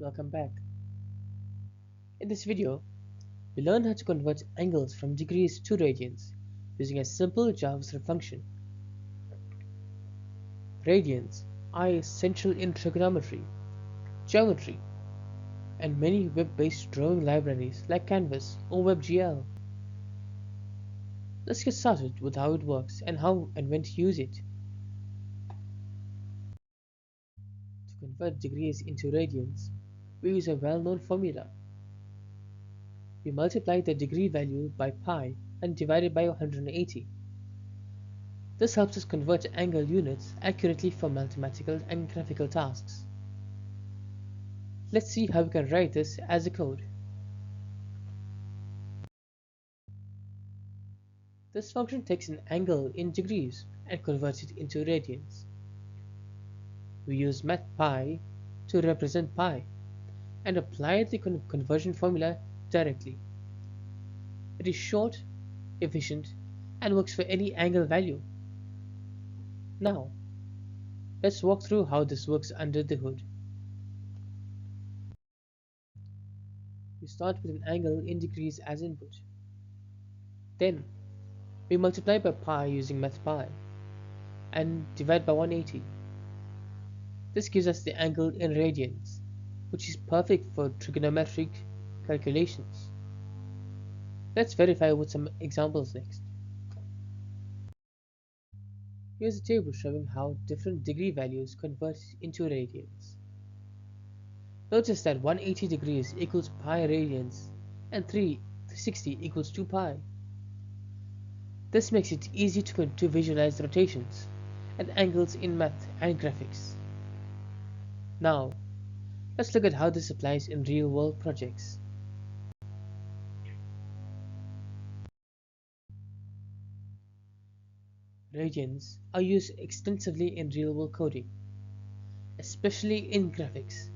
Welcome back. In this video, we learn how to convert angles from degrees to radians using a simple JavaScript function. Radians are essential in trigonometry, geometry, and many web-based drawing libraries like Canvas or WebGL. Let's get started with how it works and how and when to use it. To convert degrees into radians, we use a well-known formula. We multiply the degree value by pi and divide it by 180. This helps us convert angle units accurately for mathematical and graphical tasks. Let's see how we can write this as a code. This function takes an angle in degrees and converts it into radians. We use Math.PI to represent pi and apply the conversion formula directly. It is short, efficient, and works for any angle value. Now, let's walk through how this works under the hood. We start with an angle in degrees as input. Then, we multiply by pi using Math.PI and divide by 180. This gives us the angle in radians, which is perfect for trigonometric calculations. Let's verify with some examples next. Here's a table showing how different degree values convert into radians. Notice that 180 degrees equals pi radians and 360 equals 2 pi. This makes it easy to visualize rotations and angles in math and graphics. Now, let's look at how this applies in real-world projects. Radians are used extensively in real-world coding, especially in graphics.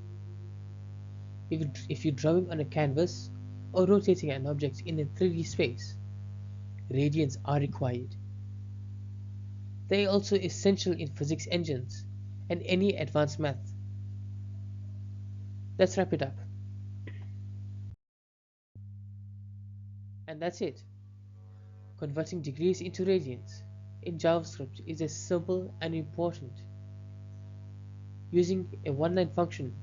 If you're drawing on a canvas or rotating an object in a 3D space, radians are required. They are also essential in physics engines and any advanced math. Let's wrap it up. And that's it. Converting degrees into radians in JavaScript is as simple and important. Using a one-line function,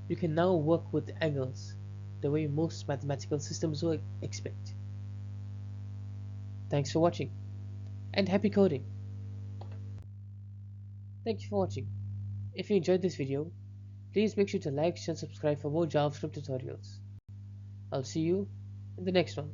you can now work with angles the way most mathematical systems would expect. Thanks for watching, and happy coding! Thank you for watching. If you enjoyed this video, please make sure to like, share, and subscribe for more JavaScript tutorials. I'll see you in the next one.